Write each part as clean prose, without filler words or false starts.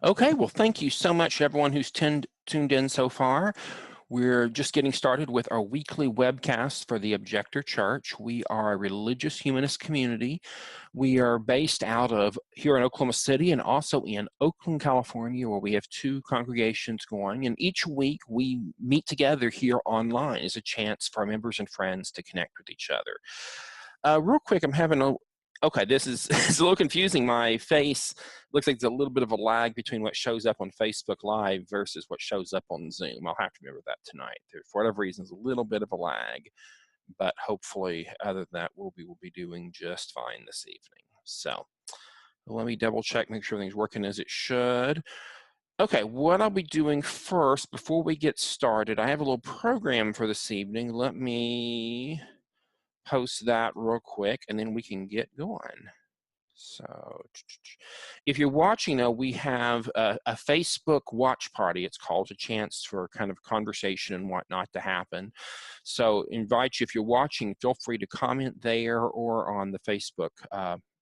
Okay, well, thank you so much, everyone who's tuned in so far. We're just getting started with our weekly webcast for the Objector Church. We are a religious humanist community. We are based out of here in Oklahoma City and also in Oakland, California, where we have two congregations going. And each week we meet together here online as a chance for our members and friends to connect with each other. Real quick, I'm having a Okay, this is it's a little confusing. My face looks like there's a little bit of a lag between what shows up on Facebook Live versus what shows up on Zoom. I'll have to remember that tonight. For whatever reason, there's a little bit of a lag, but hopefully, other than that, we'll be doing just fine this evening. So let me double check, make sure everything's working as it should. Okay, what I'll be doing first, before we get started, I have a little program for this evening. Let me post that real quick and then we can get going. So if you're watching now, we have a Facebook watch party. It's called, a chance for kind of conversation and whatnot to happen. So invite you, if you're watching, feel free to comment there or on the Facebook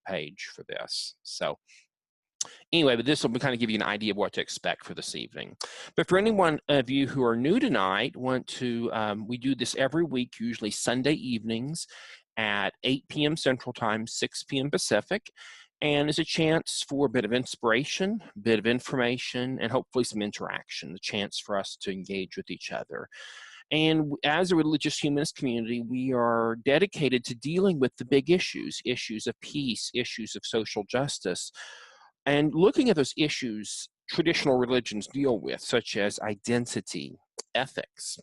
page for this. So anyway, but this will kind of give you an idea of what to expect for this evening. But for any one of you who are new tonight, we do this every week, usually Sunday evenings at 8 p.m. Central Time, 6 p.m. Pacific, and it's a chance for a bit of inspiration, a bit of information, and hopefully some interaction, a chance for us to engage with each other. And as a religious humanist community, we are dedicated to dealing with the big issues of peace, issues of social justice, and looking at those issues traditional religions deal with, such as identity, ethics,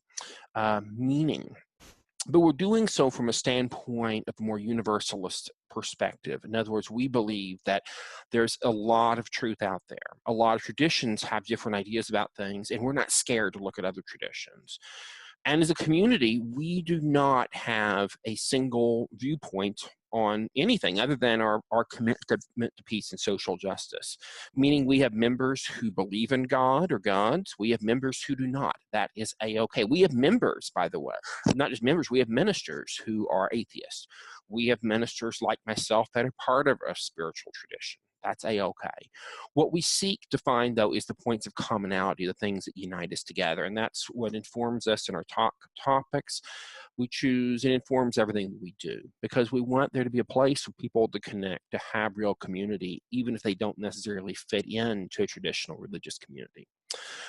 meaning. But we're doing so from a standpoint of a more universalist perspective. In other words, we believe that there's a lot of truth out there. A lot of traditions have different ideas about things, and we're not scared to look at other traditions. And as a community, we do not have a single viewpoint on anything other than our commitment to peace and social justice, meaning we have members who believe in God or gods. We have members who do not. That is A-okay. We have members, by the way, not just members, we have ministers who are atheists. We have ministers like myself that are part of a spiritual tradition. That's A-okay. What we seek to find, though, is the points of commonality, the things that unite us together, and that's what informs us in our topics. We choose, it informs everything that we do, because we want there to be a place for people to connect, to have real community, even if they don't necessarily fit into a traditional religious community.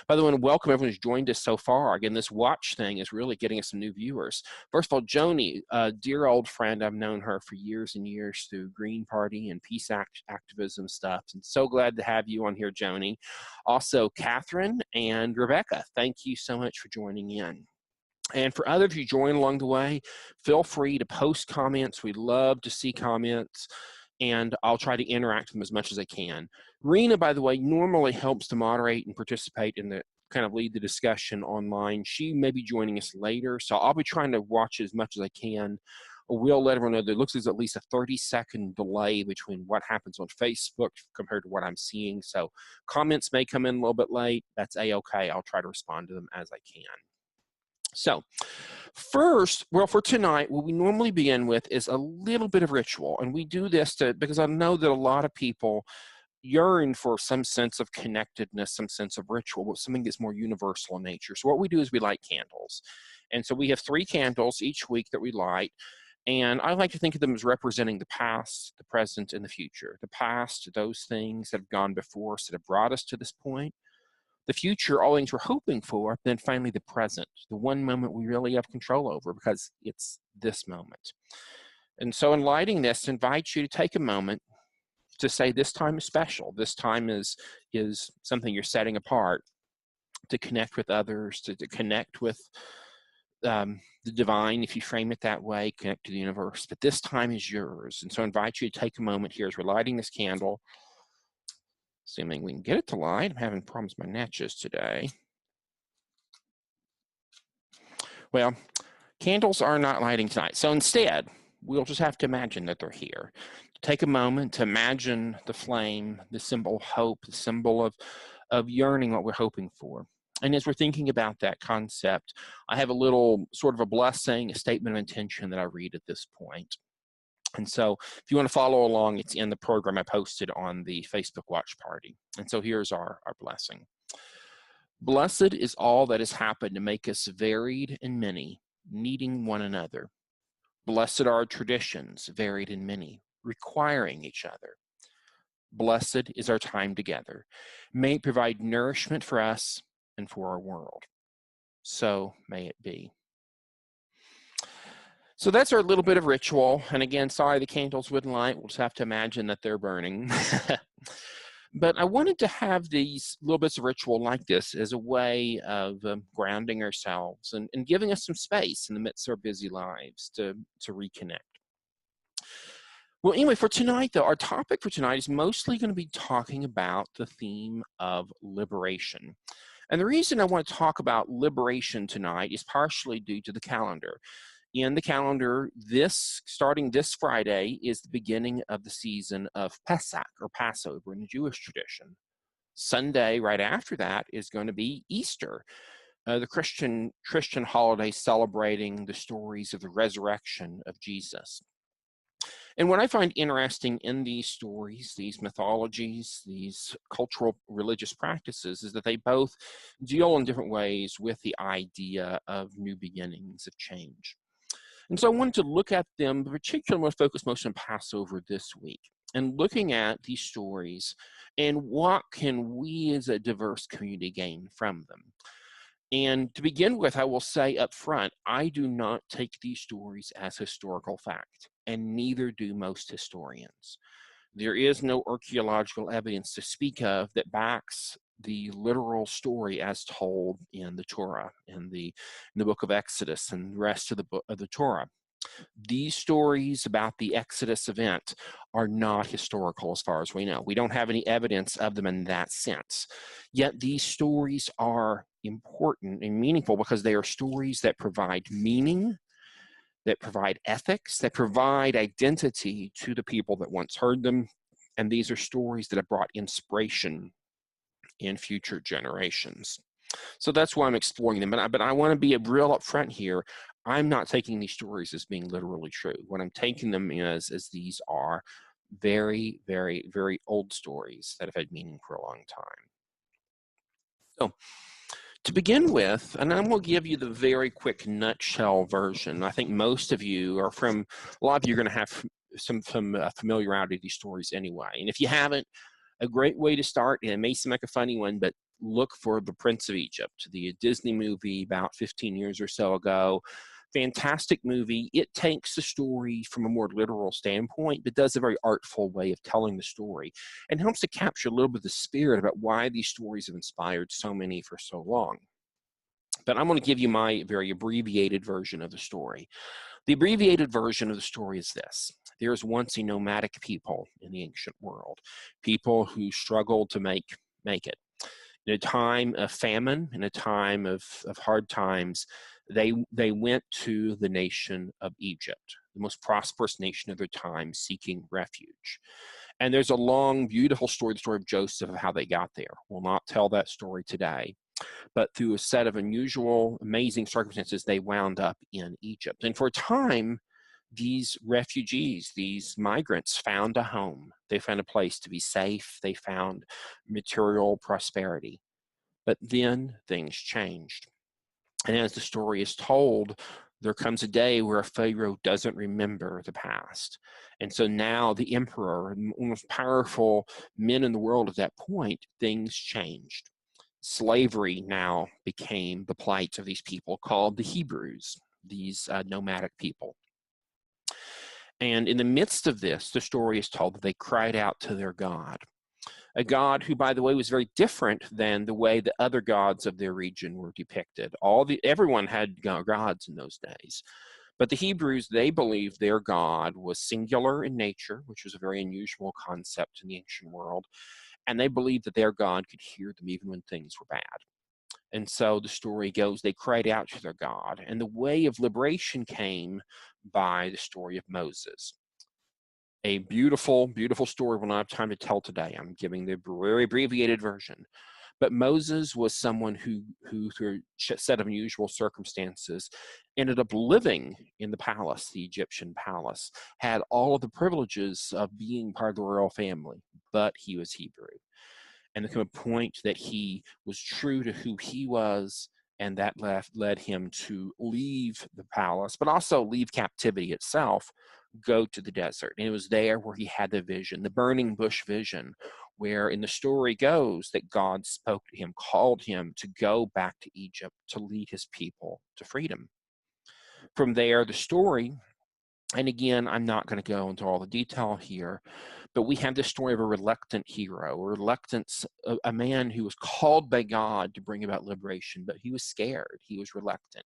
By the way, welcome everyone who's joined us so far. Again, this watch thing is really getting us some new viewers. First of all, Joni, a dear old friend. I've known her for years and years through Green Party and peace activism stuff. And so glad to have you on here, Joni. Also, Catherine and Rebecca, thank you so much for joining in. And for others of you join along the way, feel free to post comments. We love to see comments, and I'll try to interact with them as much as I can. Rena, by the way, normally helps to moderate and participate in the kind of lead the discussion online. She may be joining us later, so I'll be trying to watch as much as I can. We'll let everyone know there looks like there's at least a 30-second delay between what happens on Facebook compared to what I'm seeing. So comments may come in a little bit late. That's A-okay. I'll try to respond to them as I can. So first, well, for tonight, what we normally begin with is a little bit of ritual. And we do this because I know that a lot of people yearn for some sense of connectedness, some sense of ritual, something that's more universal in nature. So what we do is we light candles. And so we have 3 candles each week that we light. And I like to think of them as representing the past, the present, and the future. The past, those things that have gone before us that have brought us to this point. The future, all things we're hoping for, then finally the present, the one moment we really have control over because it's this moment. And so in lighting this, I invite you to take a moment to say this time is special. This time is something you're setting apart to connect with others, to connect with the divine, if you frame it that way, connect to the universe. But this time is yours. And so I invite you to take a moment here as we're lighting this candle. Assuming we can get it to light. I'm having problems with my matches today. Well, candles are not lighting tonight. So instead, we'll just have to imagine that they're here. Take a moment to imagine the flame, the symbol of hope, the symbol of yearning, what we're hoping for. And as we're thinking about that concept, I have a little sort of a blessing, a statement of intention that I read at this point. And so if you want to follow along, it's in the program I posted on the Facebook Watch Party. And so here's our blessing. Blessed is all that has happened to make us varied and many, needing one another. Blessed are our traditions, varied and many, requiring each other. Blessed is our time together. May it provide nourishment for us and for our world. So may it be. So that's our little bit of ritual. And again, sorry the candles wouldn't light. We'll just have to imagine that they're burning. But I wanted to have these little bits of ritual like this as a way of grounding ourselves and giving us some space in the midst of our busy lives to reconnect. Well, anyway, for tonight, though, our topic for tonight is mostly going to be talking about the theme of liberation. And the reason I want to talk about liberation tonight is partially due to the calendar. In the calendar, starting this Friday is the beginning of the season of Pesach, or Passover in the Jewish tradition. Sunday, right after that, is going to be Easter, the Christian holiday celebrating the stories of the resurrection of Jesus. And what I find interesting in these stories, these mythologies, these cultural religious practices, is that they both deal in different ways with the idea of new beginnings, of change. And so I wanted to look at them, particularly I'm going to focus most on Passover this week, and looking at these stories and what can we as a diverse community gain from them. And to begin with, I will say up front, I do not take these stories as historical fact, and neither do most historians. There is no archaeological evidence to speak of that backs the literal story as told in the Torah, in the book of Exodus and the rest of the book of the Torah. These stories about the Exodus event are not historical as far as we know. We don't have any evidence of them in that sense. Yet these stories are important and meaningful because they are stories that provide meaning, that provide ethics, that provide identity to the people that once heard them. And these are stories that have brought inspiration in future generations. So that's why I'm exploring them. But I want to be real upfront here. I'm not taking these stories as being literally true. What I'm taking them as these are very, very, very old stories that have had meaning for a long time. So to begin with, and I'm going to give you the very quick nutshell version. I think most of you are a lot of you are going to have some familiarity with these stories anyway. And if you haven't, a great way to start, and it may seem like a funny one, but look for The Prince of Egypt, the Disney movie about 15 years or so ago. Fantastic movie. It takes the story from a more literal standpoint, but does a very artful way of telling the story and helps to capture a little bit of the spirit about why these stories have inspired so many for so long. But I'm going to give you my very abbreviated version of the story. The abbreviated version of the story is this. There was once a nomadic people in the ancient world, people who struggled to make it. In a time of famine, in a time of hard times, they went to the nation of Egypt, the most prosperous nation of their time, seeking refuge. And there's a long, beautiful story, the story of Joseph, of how they got there. We'll not tell that story today. But through a set of unusual, amazing circumstances, they wound up in Egypt. And for a time, these refugees, these migrants found a home. They found a place to be safe. They found material prosperity. But then things changed. And as the story is told, there comes a day where a Pharaoh doesn't remember the past. And so now the emperor, the most powerful men in the world at that point, things changed. Slavery now became the plight of these people called the Hebrews, these nomadic people. And in the midst of this, the story is told that they cried out to their God, a God who, by the way, was very different than the way the other gods of their region were depicted. Everyone had gods in those days. But the Hebrews, they believed their God was singular in nature, which was a very unusual concept in the ancient world. And they believed that their God could hear them even when things were bad. And so the story goes, they cried out to their God. And the way of liberation came by the story of Moses. A beautiful, beautiful story we'll not have time to tell today. I'm giving the very abbreviated version. But Moses was someone who through a set of unusual circumstances, ended up living in the palace, the Egyptian palace, had all of the privileges of being part of the royal family, but he was Hebrew. And there came a point that he was true to who he was, and that led him to leave the palace, but also leave captivity itself, go to the desert. And it was there where he had the vision, the burning bush vision, where in the story goes that God spoke to him, called him to go back to Egypt to lead his people to freedom. From there, the story, and again, I'm not going to go into all the detail here, but we have the story of a reluctant hero, a man who was called by God to bring about liberation, but he was scared, he was reluctant.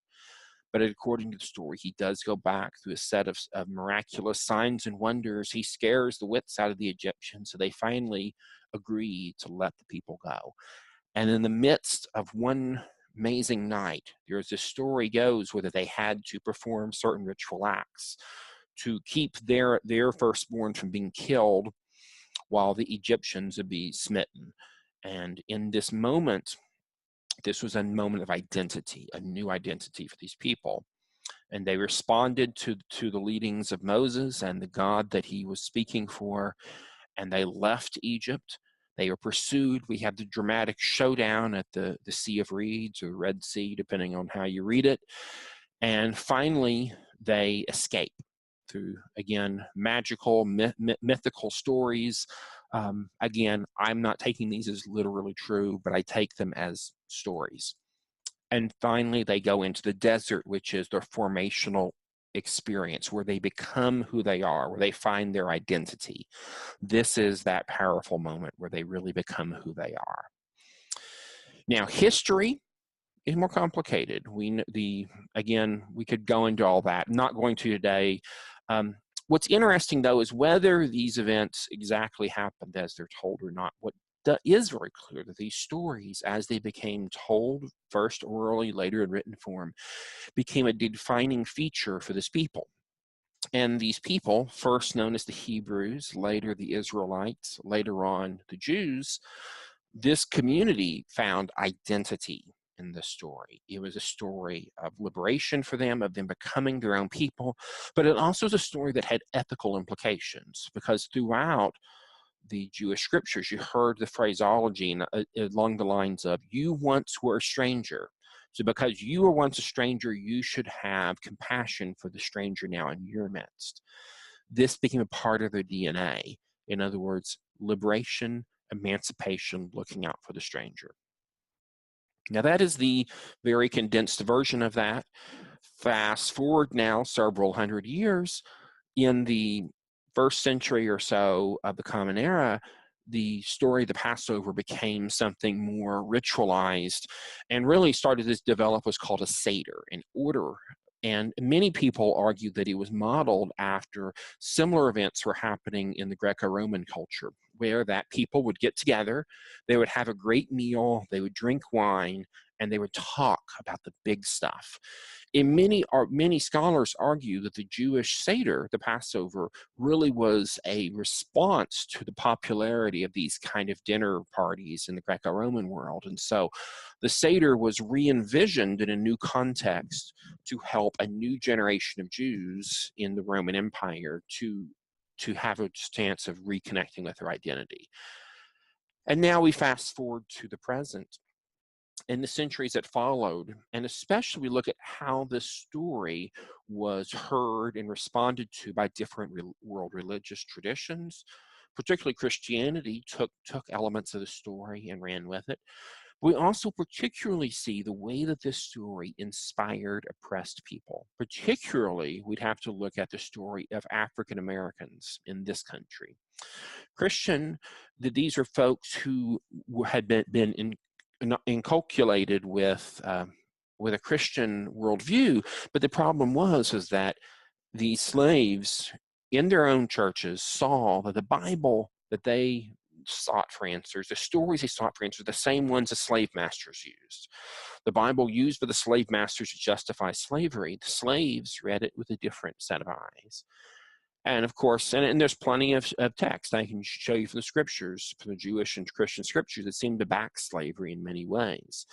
But according to the story, he does go back through a set of miraculous signs and wonders. He scares the wits out of the Egyptians, so they finally agree to let the people go. And in the midst of one amazing night, there's this story goes whether they had to perform certain ritual acts to keep their firstborn from being killed while the Egyptians would be smitten. And in this moment, this was a moment of identity, a new identity for these people. And they responded to the leadings of Moses and the God that he was speaking for, and they left Egypt. They were pursued. We have the dramatic showdown at the Sea of Reeds, or Red Sea, depending on how you read it. And finally, they escape through, again, magical, mythical stories. Again, I'm not taking these as literally true, but I take them as stories. And finally, they go into the desert, which is their formational experience, where they become who they are, where they find their identity. This is that powerful moment where they really become who they are. Now, history is more complicated. Again, we could go into all that. I'm not going to today. What's interesting, though, is whether these events exactly happened as they're told or not. What is very clear that these stories, as they became told, first orally, later in written form, became a defining feature for this people. And these people, first known as the Hebrews, later the Israelites, later on the Jews, this community found identity in the story. It was a story of liberation for them, of them becoming their own people, but it also is a story that had ethical implications, because throughout the Jewish scriptures, you heard the phraseology along the lines of, you once were a stranger. So because you were once a stranger, you should have compassion for the stranger now in your midst. This became a part of their DNA. In other words, liberation, emancipation, looking out for the stranger. Now that is the very condensed version of that. Fast forward now several hundred years, in the first century or so of the Common Era, the story of the Passover became something more ritualized and really started to develop what's called a Seder, an order. And many people argue that it was modeled after similar events were happening in the Greco-Roman culture, where that people would get together, they would have a great meal, they would drink wine, and they would talk about the big stuff. And many scholars argue that the Jewish Seder, the Passover, really was a response to the popularity of these kind of dinner parties in the Greco-Roman world. And so the Seder was re-envisioned in a new context to help a new generation of Jews in the Roman Empire to have a chance of reconnecting with their identity. And now we fast forward to the present. In the centuries that followed, and especially we look at how this story was heard and responded to by different world religious traditions. Particularly Christianity took elements of the story and ran with it. We also particularly see the way that this story inspired oppressed people. Particularly, we'd have to look at the story of African Americans in this country. These are folks who had been inculcated with a Christian worldview, but the problem was that these slaves in their own churches saw that the Bible that they sought for answers, the stories they sought for answers, the same ones the slave masters used. The Bible used for the slave masters to justify slavery. The slaves read it with a different set of eyes. And of course, and there's plenty of text I can show you from the scriptures, from the Jewish and Christian scriptures, that seem to back slavery in many ways.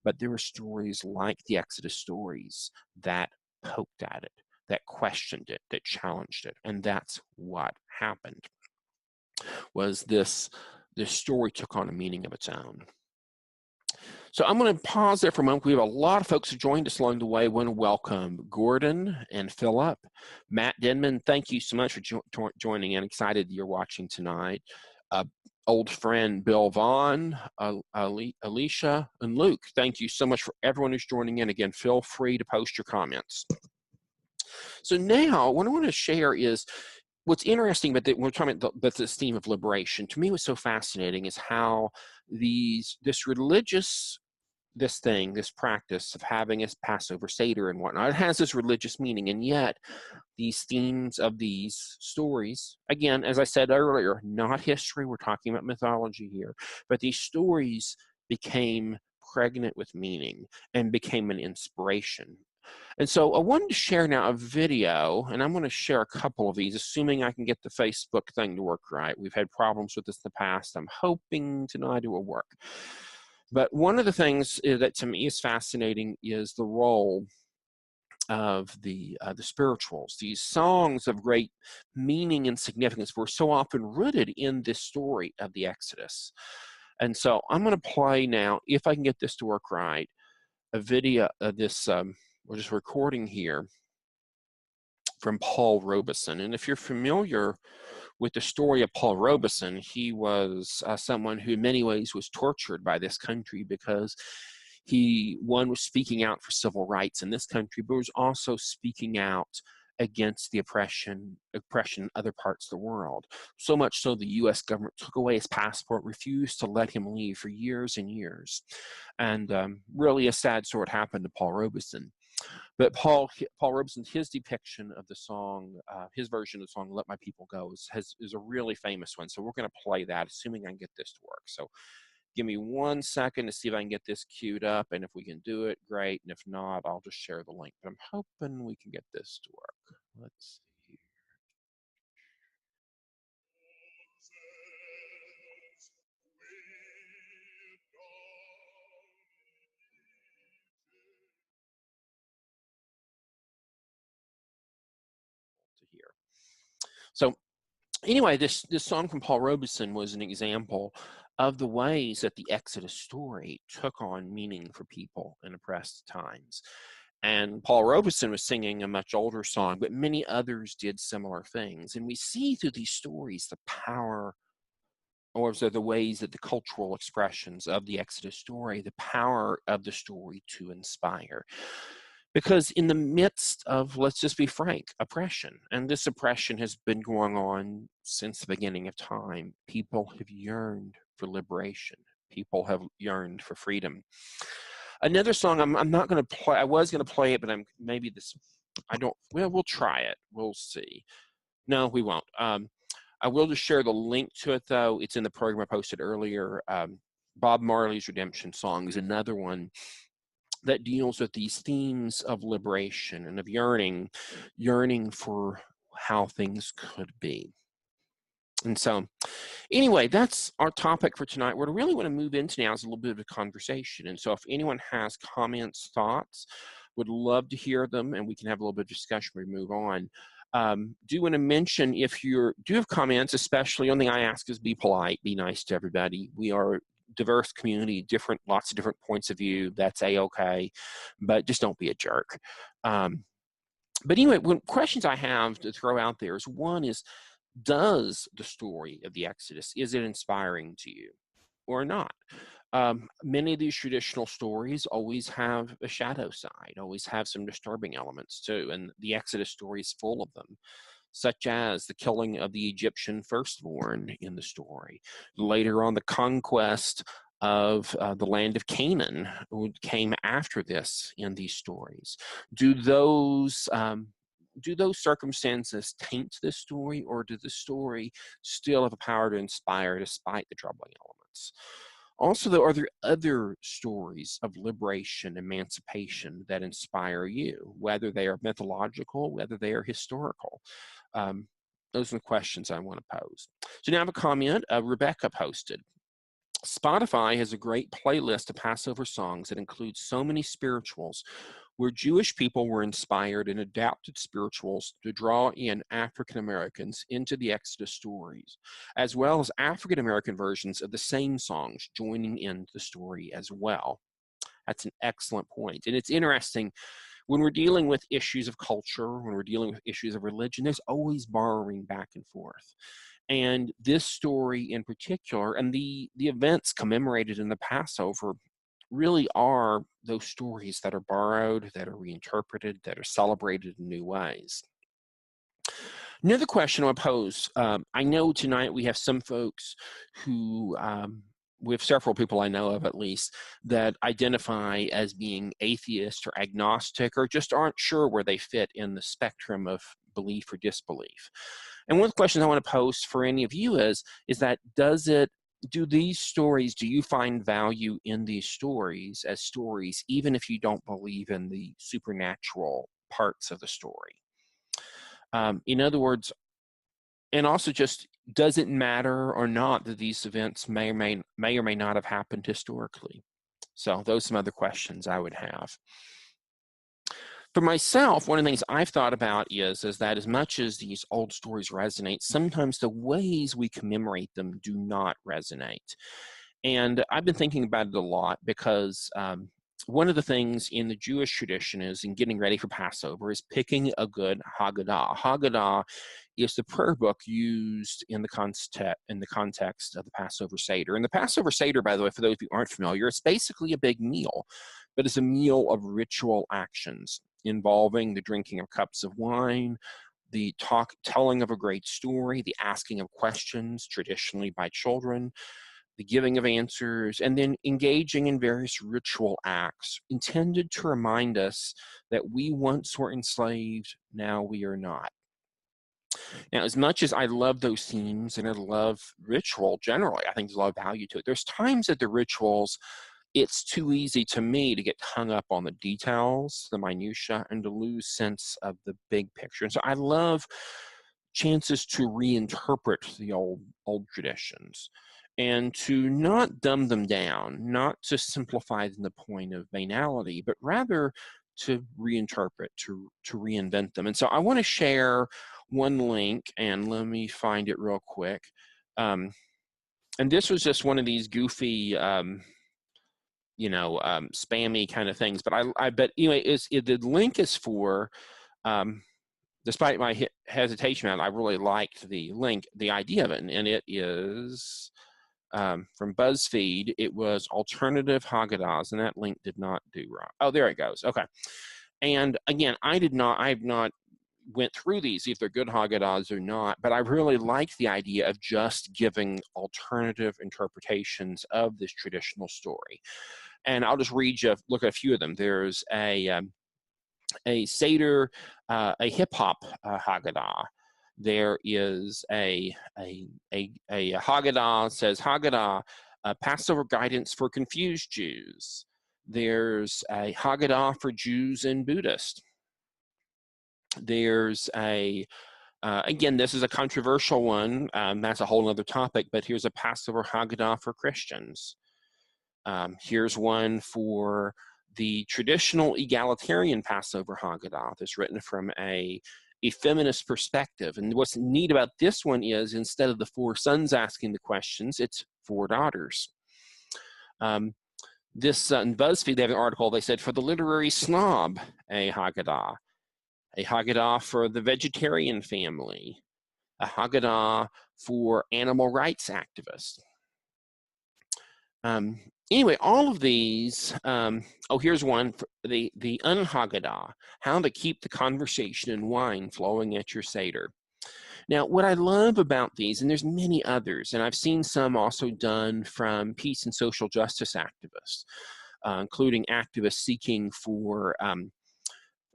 But there were stories like the Exodus stories that poked at it, that questioned it, that challenged it. And that's what happened, was this story took on a meaning of its own. So I'm going to pause there for a moment. We have a lot of folks who joined us along the way. I want to welcome Gordon and Philip. Matt Denman, thank you so much for joining in. Excited you're watching tonight. Old friend Bill Vaughn, Alicia, and Luke, thank you so much for everyone who's joining in. Again, feel free to post your comments. So now what I want to share is what's interesting about we're talking about this theme of liberation. To me, what's so fascinating is how this practice of having a Passover Seder and whatnot, it has this religious meaning, and yet these themes of these stories, again, as I said earlier, not history, we're talking about mythology here, but these stories became pregnant with meaning and became an inspiration. And so I wanted to share now a video, and I'm going to share a couple of these, assuming I can get the Facebook thing to work right. We've had problems with this in the past. I'm hoping tonight it will work. But one of the things that to me is fascinating is the role of the spirituals. These songs of great meaning and significance were so often rooted in this story of the Exodus. And so I'm going to play now, if I can get this to work right, a video of this, we're just recording here from Paul Robeson. And if you're familiar with the story of Paul Robeson, he was someone who in many ways was tortured by this country because one was speaking out for civil rights in this country, but was also speaking out against the oppression in other parts of the world. So much so the U.S. government took away his passport, refused to let him leave for years and years. And really a sad sort happened to Paul Robeson. But Paul Robeson, his depiction of the song, his version of the song, Let My People Go, is a really famous one. So we're going to play that, assuming I can get this to work. So give me 1 second to see if I can get this queued up. And if we can do it, great. And if not, I'll just share the link. But I'm hoping we can get this to work. Let's see. To hear. So anyway, this song from Paul Robeson was an example of the ways that the Exodus story took on meaning for people in oppressed times. And Paul Robeson was singing a much older song, but many others did similar things. And we see through these stories the power, or the ways that the cultural expressions of the Exodus story, the power of the story to inspire. Because in the midst of, let's just be frank, oppression, and this oppression has been going on since the beginning of time, people have yearned for liberation. People have yearned for freedom. Another song I'm not going to play, I was going to play it, but we'll try it. We'll see. No, we won't. I will just share the link to it, though. It's in the program I posted earlier. Bob Marley's Redemption Song is another one that deals with these themes of liberation and of yearning for how things could be. And so anyway, that's our topic for tonight. What I really want to move into now is a little bit of a conversation. And so if anyone has comments, thoughts, would love to hear them, and we can have a little bit of discussion before we move on. Do want to mention, if you do have comments, especially on the I Ask Is Be Polite, be nice to everybody. We are diverse community, lots of different points of view. That's a-okay, but just don't be a jerk. But anyway, questions I have to throw out there is, one is, does the story of the Exodus, is it inspiring to you or not? Many of these traditional stories always have a shadow side, always have some disturbing elements too, and the Exodus story is full of them, such as the killing of the Egyptian firstborn in the story. Later on, the conquest of the land of Canaan came after this in these stories. Do those circumstances taint this story, or does the story still have the power to inspire despite the troubling elements? Also, though, are there other stories of liberation, emancipation that inspire you, whether they are mythological, whether they are historical? Those are the questions I want to pose. So now I have a comment Rebecca posted. Spotify has a great playlist of Passover songs that includes so many spirituals where Jewish people were inspired and adapted spirituals to draw in African Americans into the Exodus stories, as well as African American versions of the same songs joining in the story as well. That's an excellent point. And it's interesting, when we're dealing with issues of culture, when we're dealing with issues of religion, there's always borrowing back and forth. And this story in particular, and the events commemorated in the Passover, really are those stories that are borrowed, that are reinterpreted, that are celebrated in new ways. Another question I pose, I know tonight we have some folks who, we have several people I know of at least, that identify as being atheist or agnostic, or just aren't sure where they fit in the spectrum of belief or disbelief. And one of the questions I want to pose for any of you is that do these stories, do you find value in these stories as stories, even if you don't believe in the supernatural parts of the story? In other words, and also just, does it matter or not that these events may or may not have happened historically? So those are some other questions I would have. For myself, one of the things I've thought about is that as much as these old stories resonate, sometimes the ways we commemorate them do not resonate. And I've been thinking about it a lot because one of the things in the Jewish tradition is, in getting ready for Passover, is picking a good Haggadah. Haggadah is the prayer book used in the context of the Passover Seder. And the Passover Seder, by the way, for those of you who aren't familiar, it's basically a big meal, but it's a meal of ritual actions involving the drinking of cups of wine, the telling of a great story, the asking of questions, traditionally by children, the giving of answers, and then engaging in various ritual acts intended to remind us that we once were enslaved, now we are not. Now, as much as I love those themes and I love ritual generally, I think there's a lot of value to it. There's times that the rituals, it's too easy to me to get hung up on the details, the minutia, and to lose sense of the big picture. And so I love chances to reinterpret the old traditions and to not dumb them down, not to simplify them to the point of banality, but rather to reinterpret, to reinvent them. And so I want to share one link, and let me find it real quick. And this was just one of these goofy, spammy kind of things. But I bet anyway, the link is for, despite my hesitation on it, I really liked the link, the idea of it, and it is from BuzzFeed. It was alternative Haggadahs, and that link did not do right. Oh, there it goes. Okay. And again, I have not went through these, if they're good Haggadahs or not, but I really liked the idea of just giving alternative interpretations of this traditional story. And I'll just look at a few of them. There's a Seder, a hip hop Haggadah. There is a Haggadah, says Haggadah, Passover guidance for confused Jews. There's a Haggadah for Jews and Buddhists. There's again, this is a controversial one. That's a whole other topic, but here's a Passover Haggadah for Christians. Here's one for the traditional egalitarian Passover Haggadah that's written from a feminist perspective. And what's neat about this one is, instead of the 4 sons asking the questions, it's 4 daughters. This in BuzzFeed, they have an article, they said, for the literary snob, a Haggadah for the vegetarian family, a Haggadah for animal rights activists. Anyway, all of these, here's one, for the un-Haggadah, how to keep the conversation and wine flowing at your Seder. Now, what I love about these, and there's many others, and I've seen some also done from peace and social justice activists, including activists seeking for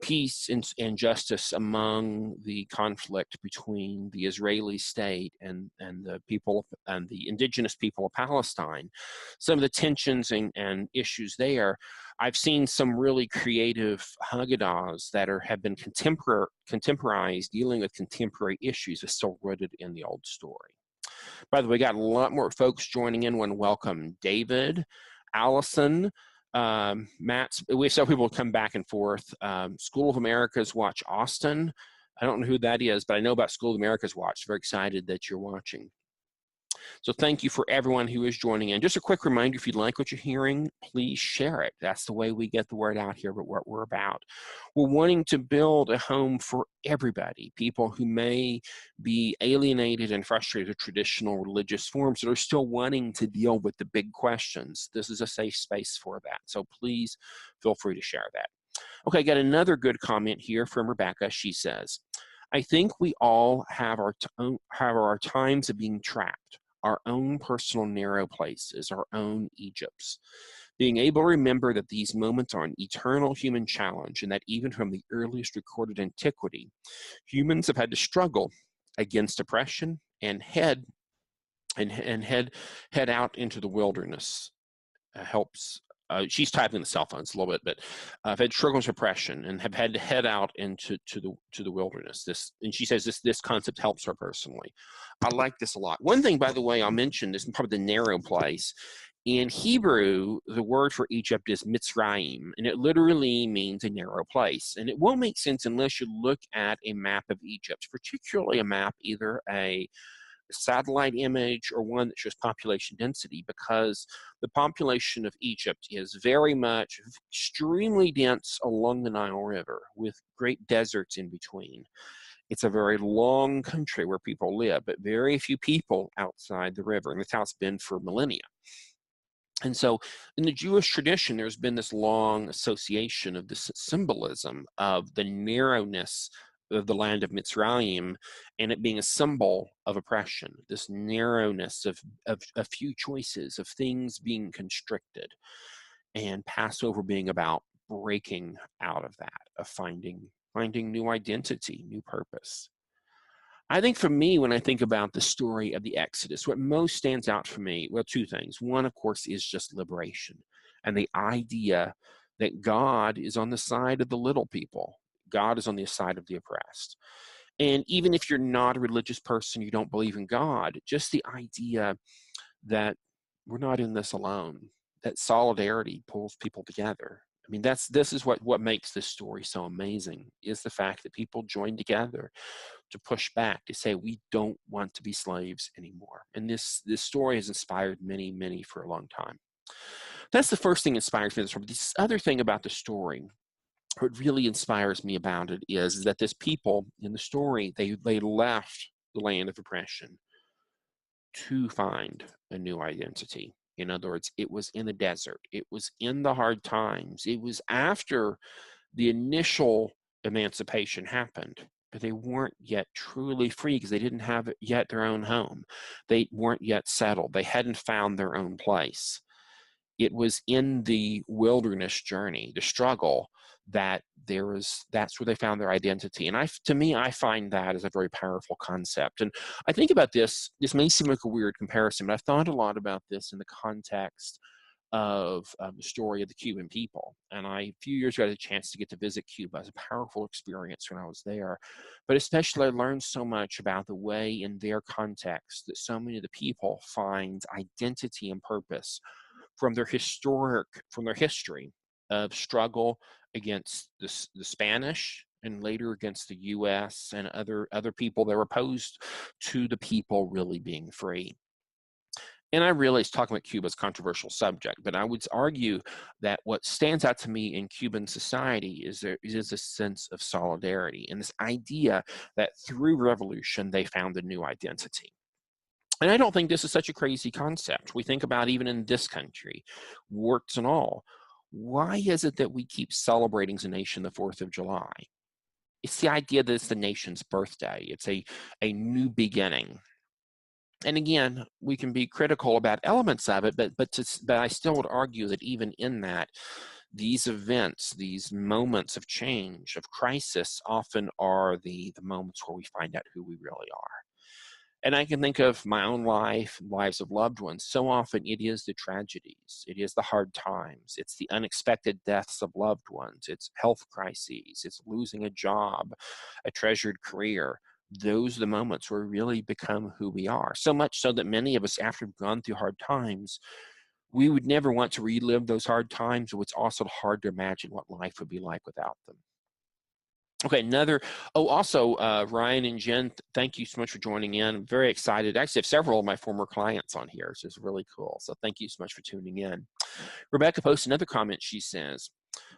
peace and justice among the conflict between the Israeli state and the people and the indigenous people of Palestine, some of the tensions and issues there. I've seen some really creative Haggadahs that have been contemporized, dealing with contemporary issues, is still rooted in the old story. By the way, we got a lot more folks joining in. Want to welcome David, Allison, Matt. We saw people come back and forth. School of America's Watch Austin. I don't know who that is, but I know about School of America's Watch. Very excited that you're watching. So thank you for everyone who is joining in. Just a quick reminder, if you like what you're hearing, please share it. That's the way we get the word out here about what we're about. We're wanting to build a home for everybody, people who may be alienated and frustrated with traditional religious forms that are still wanting to deal with the big questions. This is a safe space for that. So please feel free to share that. Okay, got another good comment here from Rebecca. She says, I think we all have our times of being trapped, our own personal narrow places, our own Egypts. Being able to remember that these moments are an eternal human challenge, and that even from the earliest recorded antiquity, humans have had to struggle against oppression and head out into the wilderness. Helps. She's typing the cell phones a little bit, but I've had struggles with oppression and have had to head out into the wilderness. And she says this concept helps her personally. I like this a lot. One thing, by the way, I'll mention this, probably the narrow place. In Hebrew, the word for Egypt is Mitzrayim, and it literally means a narrow place. And it won't make sense unless you look at a map of Egypt, particularly a map, either a satellite image or one that shows population density, because the population of Egypt is very much extremely dense along the Nile River with great deserts in between. It's a very long country where people live, but very few people outside the river, and that's how it's been for millennia. And so in the Jewish tradition, there's been this long association of this symbolism of the narrowness of the land of Mitzrayim, and it being a symbol of oppression, this narrowness of a few choices, of things being constricted, and Passover being about breaking out of that, of finding new identity, new purpose. I think for me, when I think about the story of the Exodus, what most stands out for me, well, two things. One, of course, is just liberation and the idea that God is on the side of the little people. God is on the side of the oppressed. And even if you're not a religious person, you don't believe in God, just the idea that we're not in this alone, that solidarity pulls people together. I mean, this is what makes this story so amazing, is the fact that people join together to push back, to say we don't want to be slaves anymore. And this story has inspired many, many for a long time. That's the first thing that inspires me. This other thing about the story, what really inspires me about it is that this people in the story, they left the land of oppression to find a new identity. In other words, it was in the desert. It was in the hard times. It was after the initial emancipation happened, but they weren't yet truly free because they didn't have yet their own home. They weren't yet settled. They hadn't found their own place. It was in the wilderness journey, the struggle, that's where they found their identity. And to me, I find that as a very powerful concept. And I think about this may seem like a weird comparison, but I've thought a lot about this in the context of the story of the Cuban people. And a few years ago, I had a chance to get to visit Cuba. It was a powerful experience when I was there. But especially, I learned so much about the way in their context that so many of the people find identity and purpose from their history of struggle against the Spanish, and later against the U.S. and other people that were opposed to the people really being free. And I realize talking about Cuba is a controversial subject, but I would argue that what stands out to me in Cuban society is there is a sense of solidarity and this idea that through revolution, they found a new identity. And I don't think this is such a crazy concept. We think about even in this country, warts and all. Why is it that we keep celebrating as a nation the 4th of July? It's the idea that it's the nation's birthday. It's a new beginning. And again, we can be critical about elements of it, but I still would argue that even in that, These events, these moments of change, of crisis, often are the moments where we find out who we really are. And I can think of my own life, lives of loved ones. So often it is the tragedies, it is the hard times, it's the unexpected deaths of loved ones, it's health crises, it's losing a job, a treasured career. Those are the moments where we really become who we are. So much so that many of us, after we've gone through hard times, we would never want to relive those hard times. It's also hard to imagine what life would be like without them. Okay, also, Ryan and Jen, thank you so much for joining in. I'm very excited. Actually, I have several of my former clients on here, so it's really cool. So thank you so much for tuning in. Rebecca posts another comment. She says,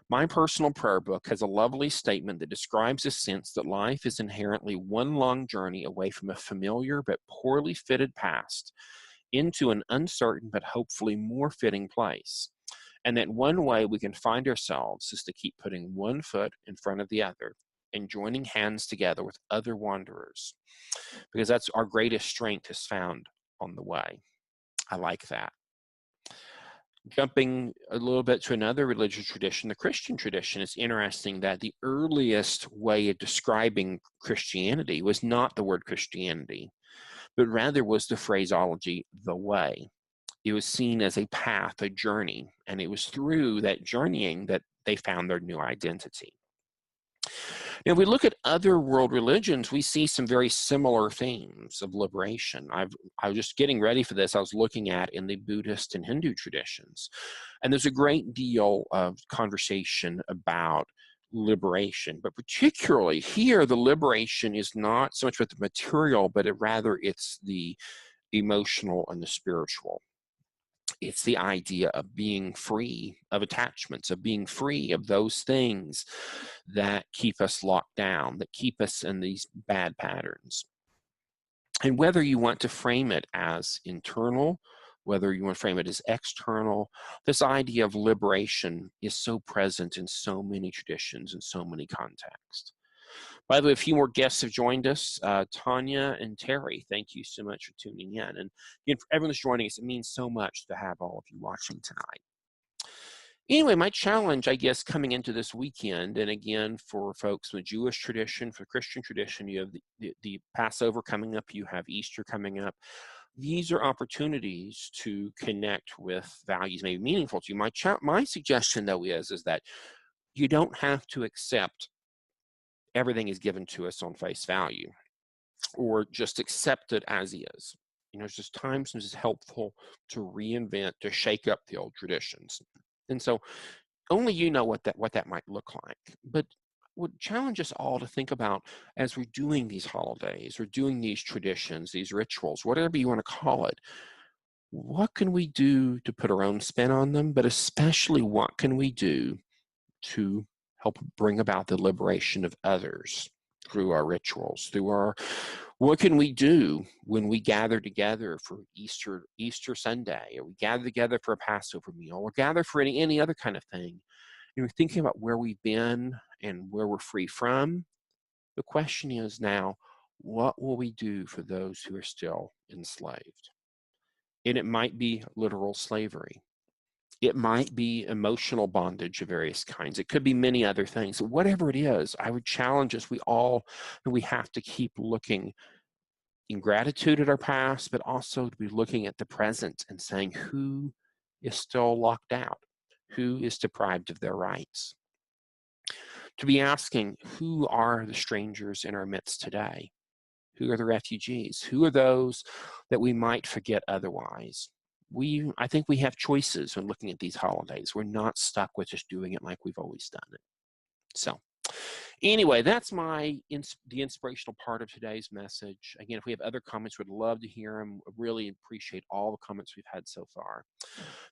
my personal prayer book has a lovely statement that describes a sense that life is inherently one long journey away from a familiar but poorly fitted past into an uncertain but hopefully more fitting place. And that one way we can find ourselves is to keep putting one foot in front of the other and joining hands together with other wanderers, because that's our greatest strength is found on the way. I like that. Jumping a little bit to another religious tradition, the Christian tradition, it's interesting that the earliest way of describing Christianity was not the word Christianity, but rather was the phraseology, the way. It was seen as a path, a journey, and it was through that journeying that they found their new identity. Now, if we look at other world religions, we see some very similar themes of liberation. I was just getting ready for this. I was looking at in the Buddhist and Hindu traditions, and there's a great deal of conversation about liberation, but particularly here, the liberation is not so much with the material, but rather it's the emotional and the spiritual. It's the idea of being free of attachments, of being free of those things that keep us locked down, that keep us in these bad patterns. And whether you want to frame it as internal, whether you want to frame it as external, this idea of liberation is so present in so many traditions and so many contexts. By the way, a few more guests have joined us. Tanya and Terry, thank you so much for tuning in. And again, for everyone that's joining us, it means so much to have all of you watching tonight. Anyway, my challenge, I guess, coming into this weekend, and again, for folks in the Jewish tradition, for Christian tradition, you have the Passover coming up, you have Easter coming up. These are opportunities to connect with values maybe meaningful to you. My suggestion, though, is that you don't have to accept everything is given to us on face value, or just accept it as is. It's just times when it's helpful to reinvent, to shake up the old traditions. And so only you know what that might look like. But would challenge us all to think about, as we're doing these holidays, or doing these traditions, these rituals, whatever you want to call it, what can we do to put our own spin on them? But especially, what can we do to help bring about the liberation of others through our rituals, what can we do when we gather together for Easter Sunday, or we gather together for a Passover meal, or gather for any other kind of thing? We're thinking about where we've been and where we're free from. The question is now, what will we do for those who are still enslaved? And it might be literal slavery. It might be emotional bondage of various kinds. It could be many other things. Whatever it is, I would challenge us, we have to keep looking in gratitude at our past, but also to be looking at the present and saying, who is still locked out? Who is deprived of their rights? To be asking, who are the strangers in our midst today? Who are the refugees? Who are those that we might forget otherwise? I think we have choices when looking at these holidays. We're not stuck with just doing it like we've always done it. So anyway, that's the inspirational part of today's message. Again, if we have other comments, we'd love to hear them. I really appreciate all the comments we've had so far.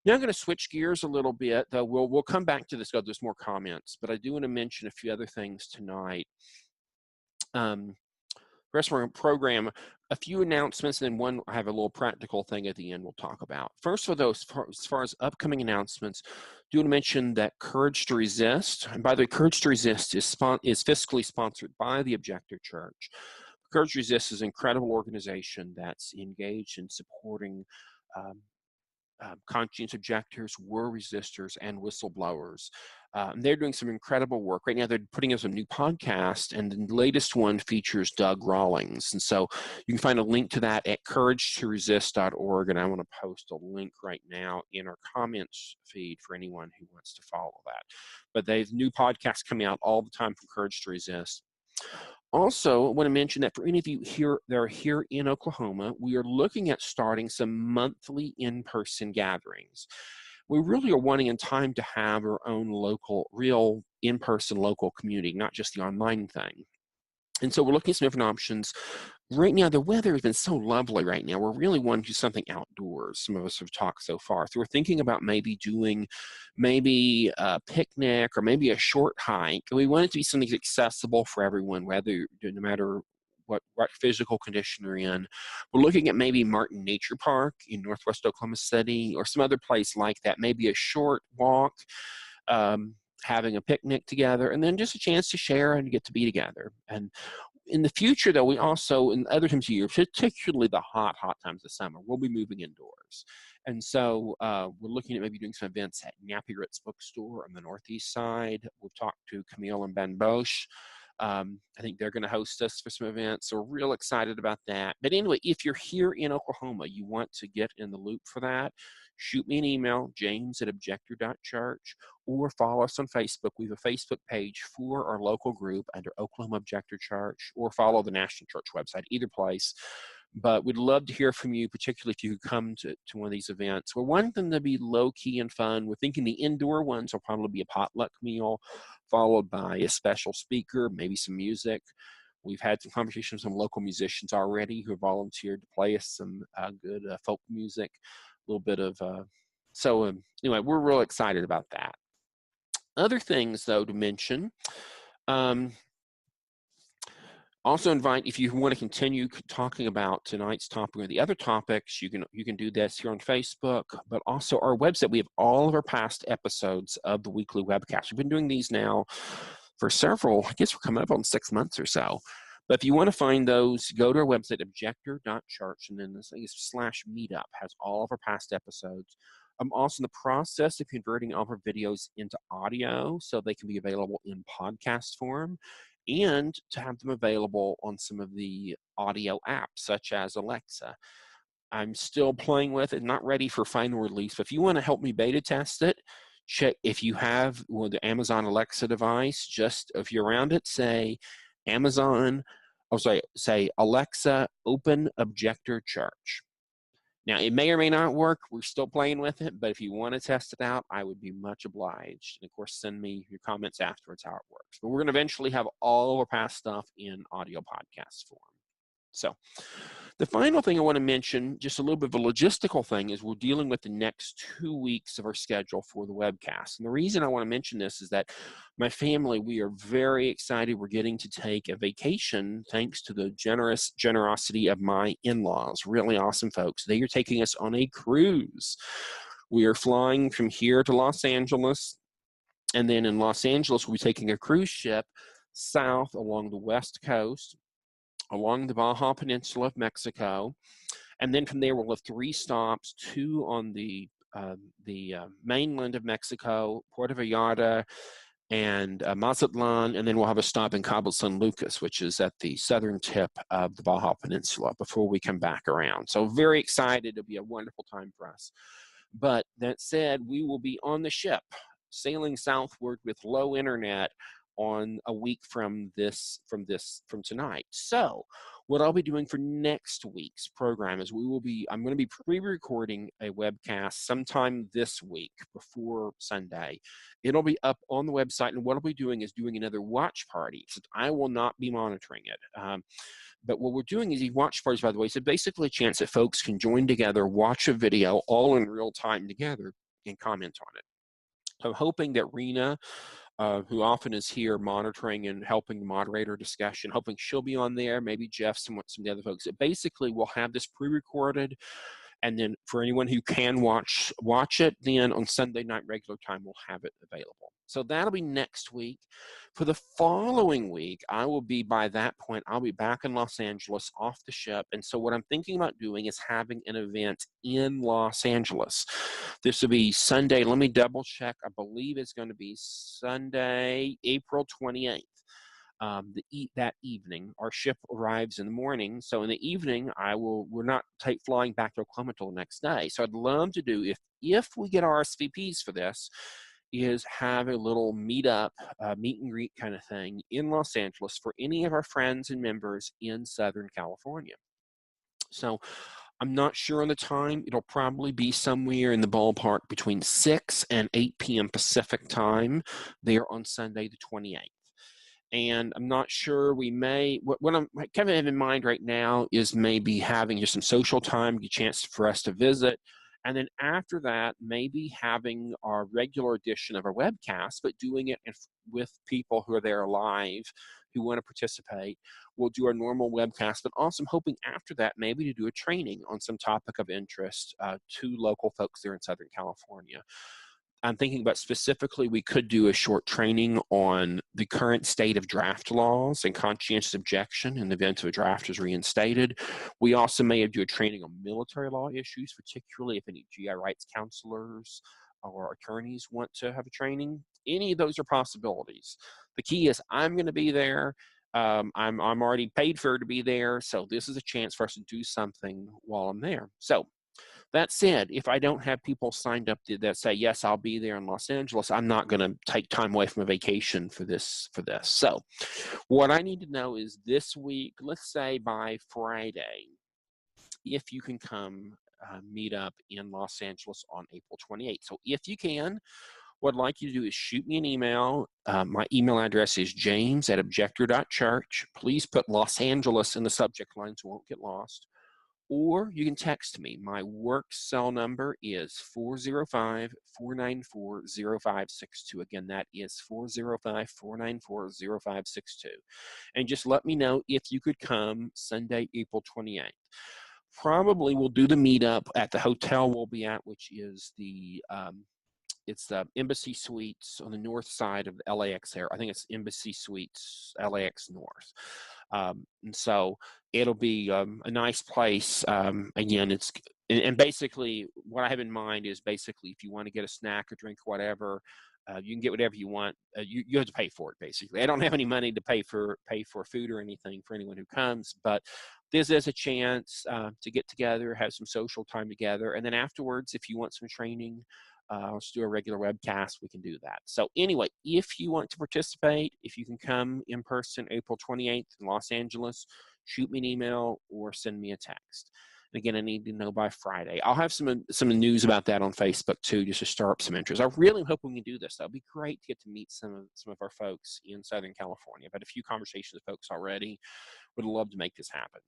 Now I'm going to switch gears a little bit, though we'll come back to this. There's more comments, but I do want to mention a few other things tonight. Rest of our program, a few announcements, and then I have a little practical thing at the end we'll talk about. First, as far as upcoming announcements, do want to mention that Courage to Resist, and by the way, Courage to Resist is fiscally sponsored by the Objector Church. Courage to Resist is an incredible organization that's engaged in supporting conscience objectors, war resistors, and whistleblowers. They're doing some incredible work. Right now, they're putting out some new podcast, and the latest one features Doug Rawlings. And so you can find a link to that at couragetoresist.org, and I want to post a link right now in our comments feed for anyone who wants to follow that. But they have new podcasts coming out all the time from Courage to Resist. Also, I want to mention that for any of you here that are here in Oklahoma, we are looking at starting some monthly in-person gatherings. We really are wanting in time to have our own local, real in-person local community, not just the online thing. And so we're looking at some different options. Right now, the weather has been so lovely right now. We're really wanting to do something outdoors. Some of us have talked so far. So we're thinking about maybe doing a picnic or maybe a short hike. And we want it to be something that's accessible for everyone, no matter what physical condition you're in. We're looking at maybe Martin Nature Park in Northwest Oklahoma City or some other place like that, maybe a short walk, having a picnic together, and then just a chance to share and get to be together. And in the future, though, we also, in other times of year, particularly the hot times of summer, we'll be moving indoors. And so we're looking at maybe doing some events at Nappy Ritz Bookstore on the northeast side. We've talked to Camille and Ben Bosch. I think they're going to host us for some events, so we're real excited about that. But anyway, if you're here in Oklahoma, you want to get in the loop for that, shoot me an email, james@objector.church, or follow us on Facebook. We have a Facebook page for our local group under Oklahoma Objector Church, or follow the National Church website, either place. But we'd love to hear from you, particularly if you could come to one of these events. We're wanting them to be low-key and fun. We're thinking the indoor ones will probably be a potluck meal, followed by a special speaker, maybe some music. We've had some conversations with some local musicians already who have volunteered to play us some good folk music, a little bit of, anyway, we're real excited about that. Other things, though, to mention, also invite, if you want to continue talking about tonight's topic or the other topics, you can do this here on Facebook, but also our website. We have all of our past episodes of the weekly webcast. We've been doing these now for several, I guess we're coming up on 6 months or so. But if you want to find those, go to our website, objector.church, and then this thing is /meetup, has all of our past episodes. I'm also in the process of converting all of our videos into audio so they can be available in podcast form, and to have them available on some of the audio apps, such as Alexa. I'm still playing with it, not ready for final release, but if you want to help me beta test it, check if you have the Amazon Alexa device, just if you're around it, say Alexa, open Objector Church. Now, it may or may not work. We're still playing with it, but if you want to test it out, I would be much obliged. And of course, send me your comments afterwards how it works. But we're going to eventually have all of our past stuff in audio podcast form. So the final thing I want to mention, just a little bit of a logistical thing, is we're dealing with the next 2 weeks of our schedule for the webcast. And the reason I want to mention this is that my family, we are very excited. We're getting to take a vacation thanks to the generosity of my in-laws. Really awesome folks. They are taking us on a cruise. We are flying from here to Los Angeles, and then in Los Angeles, we'll be taking a cruise ship south along the west coast, along the Baja Peninsula of Mexico, and then from there we'll have 3 stops, 2 on the mainland of Mexico, Puerto Vallarta, and Mazatlan, and then we'll have a stop in Cabo San Lucas, which is at the southern tip of the Baja Peninsula, before we come back around. So very excited. It'll be a wonderful time for us. But that said, we will be on the ship, sailing southward with low internet on a week from tonight. So what I'll be doing for next week's program is I'm going to be pre-recording a webcast sometime this week before Sunday. It'll be up on the website, and what I'll be doing is doing another watch party. So I will not be monitoring it. But what we're doing is these watch parties, by the way, so basically a chance that folks can join together, watch a video all in real time together, and comment on it. I'm hoping that Rena, who often is here monitoring and helping moderate our discussion, hoping she'll be on there, maybe Jeff, some of the other folks. Basically, we'll have this pre-recorded, And then for anyone who can watch it, then on Sunday night regular time, we'll have it available. So that'll be next week. For the following week, I will be, by that point, I'll be back in Los Angeles off the ship. And so what I'm thinking about doing is having an event in Los Angeles. This will be Sunday. Let me double check. I believe it's going to be Sunday, April 28th. That evening, our ship arrives in the morning. So in the evening, we're not flying back to Oklahoma till the next day. So I'd love to do, if we get RSVPs for this, is have a little meet and greet kind of thing in Los Angeles for any of our friends and members in Southern California. So I'm not sure on the time. It'll probably be somewhere in the ballpark between 6 and 8 p.m. Pacific time there on Sunday the 28th. And I'm not sure, we may, what I'm kind of have in mind right now is maybe having just some social time, a chance for us to visit. And then after that, maybe having our regular edition of our webcast, but doing it with people who are there live, who want to participate. We'll do our normal webcast, but also I'm hoping after that, maybe to do a training on some topic of interest to local folks there in Southern California. I'm thinking about specifically, we could do a short training on the current state of draft laws and conscientious objection in the event of a draft is reinstated. We also may do a training on military law issues, particularly if any GI rights counselors or attorneys want to have a training. Any of those are possibilities. The key is I'm going to be there. I'm already paid for to be there, so this is a chance for us to do something while I'm there. So that said, if I don't have people signed up that say, yes, I'll be there in Los Angeles, I'm not going to take time away from a vacation for this. So what I need to know is this week, let's say by Friday, if you can come meet up in Los Angeles on April 28th. So if you can, what I'd like you to do is shoot me an email. My email address is james@objector.church. Please put Los Angeles in the subject line so it won't get lost. Or you can text me. My work cell number is 405-494-0562. Again, that is 405-494-0562. And just let me know if you could come Sunday, April 28th. Probably we'll do the meetup at the hotel we'll be at, which is it's the Embassy Suites on the north side of the LAX there. I think it's Embassy Suites, LAX North. And so it'll be a nice place. Again, and basically what I have in mind is basically if you want to get a snack or drink or whatever, you can get whatever you want. You have to pay for it, basically. I don't have any money to pay for food or anything for anyone who comes, but this is a chance to get together, have some social time together, and then afterwards, if you want some training, let's do a regular webcast, we can do that. So anyway, if you want to participate, if you can come in person April 28th in Los Angeles, shoot me an email or send me a text. And again, I need to know by Friday. I'll have some news about that on Facebook too, just to stir up some interest. I really hope we can do this. That would be great to get to meet some of our folks in Southern California. I've had a few conversations with folks already. Would love to make this happen.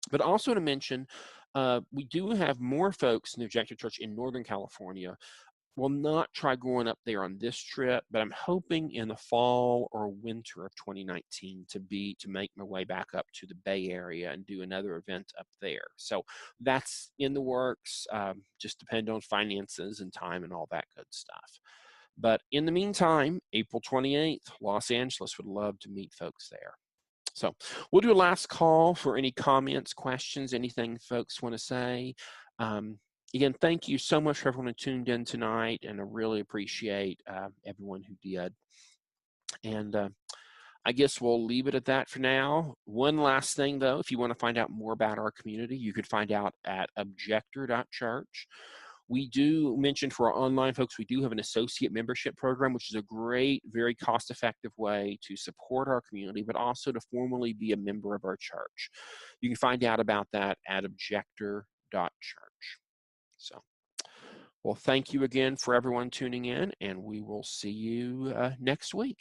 But also to mention, we do have more folks in the Objector Church in Northern California. We'll not try going up there on this trip, but I'm hoping in the fall or winter of 2019 to make my way back up to the Bay Area and do another event up there. So that's in the works. Just depend on finances and time and all that good stuff. But in the meantime, April 28th, Los Angeles, would love to meet folks there. So we'll do a last call for any comments, questions, anything folks want to say. Again, thank you so much for everyone who tuned in tonight, and I really appreciate everyone who did. And I guess we'll leave it at that for now. One last thing, though, if you want to find out more about our community, you could find out at Objector.Church. We do mention for our online folks, we do have an associate membership program, which is a great, very cost-effective way to support our community, but also to formally be a member of our church. You can find out about that at Objector.Church. So, well, thank you again for everyone tuning in, and we will see you next week.